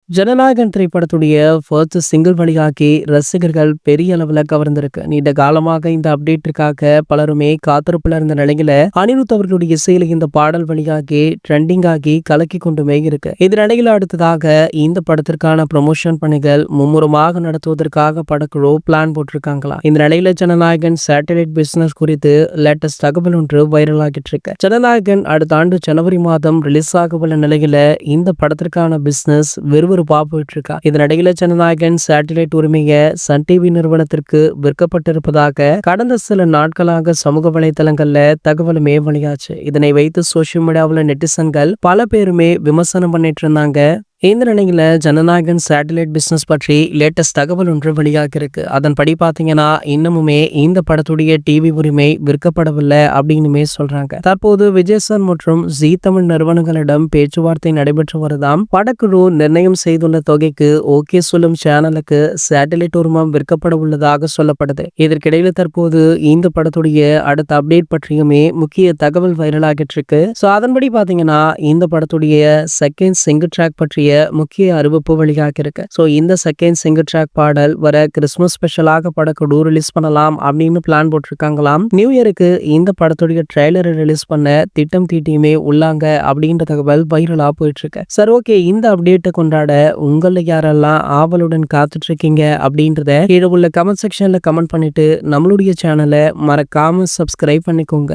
Jananayagan திரைப்படத்துடைய first single வழியாக்கி ரசிகர்கள் பெரிய அளவுல கவர்ந்திருக்கு. நீண்ட காலமாக இந்த அப்டேட்டிற்காக பலருமே காத்திருப்புல இருந்த நிலையில அனிருத் அவர்களுடைய இசையில இந்த பாடல் வழியாகி ட்ரெண்டிங் ஆகி கலக்கி கொண்டுமே இருக்கு. இதனிடையில அடுத்ததாக இந்த படத்திற்கான ப்ரொமோஷன் பணிகள் மும்முரமாக நடத்துவதற்காக படக்குழு பிளான் போட்டிருக்காங்களா. இந்த நிலையில ஜனநாயகன் சேட்டலைட் பிசினஸ் குறித்து லேட்டஸ்ட் தகவல் ஒன்று வைரல் ஆகிட்டு இருக்கு. ஜனநாயகன் அடுத்த ஆண்டு ஜனவரி மாதம் ரிலீஸ் ஆக உள்ள நிலையில இந்த படத்திற்கான பிசினஸ் விறுவிறுப்பா போயிட்டு இருக்கா. இதனிடையில ஜனநாயகன் சேட்டலைட் உரிமையை சன் டிவி நிறுவனத்திற்கு விற்கப்பட்டிருப்பதாக கடந்த சில நாட்களாக சமூக வலைதளங்கள்ல தகவலுமே வெளியாச்சு. இதனை வைத்து சோசியல் மீடியாவில் நெட்டிசன்கள் பல பேருமே விமர்சனம் பண்ணிட்டு இருந்தாங்க. இந்த நிலையில ஜனநாயகன் சேட்டலைட் பிசினஸ் பற்றி லேட்டஸ்ட் தகவல் ஒன்று வெளியாக இருக்கு. அதன்படி பாத்தீங்கன்னா இன்னமுமே இந்த படத்துடைய டிவி உரிமை விற்கப்படவில்லை அப்படின்னுமே சொல்றாங்க. தற்போது விஜய் சார் மற்றும் ஜீ தமிழ் நிறுவனங்களிடம் பேச்சுவார்த்தை நடைபெற்று வருதாம். படக்குழு நிர்ணயம் செய்துள்ள தொகைக்கு ஓகே சொல்லும் சேனலுக்கு சேட்டலைட் உரிமம் விற்கப்பட உள்ளதாக சொல்லப்படுது. இதற்கிடையில தற்போது இந்த படத்துடைய அடுத்த அப்டேட் பற்றியுமே முக்கிய தகவல் வைரலாகிட்டு இருக்கு. சோ அதன்படி பாத்தீங்கன்னா இந்த படத்துடைய செகண்ட் சிங்கிள் ட்ராக் பற்றிய முக்கிய அறிவிப்பு வெளியாக இருக்கு. சோ இந்த செகண்ட் சிங்கிள் ட்ராக் பாடல் வர கிறிஸ்துமஸ் ஸ்பெஷலாக படக்குழு ரிலீஸ் பண்ணலாம் அப்படின்னு பிளான் போட்டிருக்காங்களாம். நியூ இயருக்கு இந்த படத்துடைய ட்ரெய்லரை ரிலீஸ் பண்ண திட்டம் தீட்டியுமே உள்ளாங்க அப்படின்ற தகவல் வைரலா போயிட்டு இருக்கு. சரி, ஓகே, இந்த அப்டேட்டை கொண்டாட உங்கள யாரெல்லாம் ஆவலுடன் காத்துட்டு இருக்கீங்க அப்படின்றத கீழே உள்ள கமெண்ட் செக்ஷன்ல கமெண்ட் பண்ணிட்டு நம்மளுடைய சேனலை மறக்காம சப்ஸ்கிரைப் பண்ணிக்கோங்க.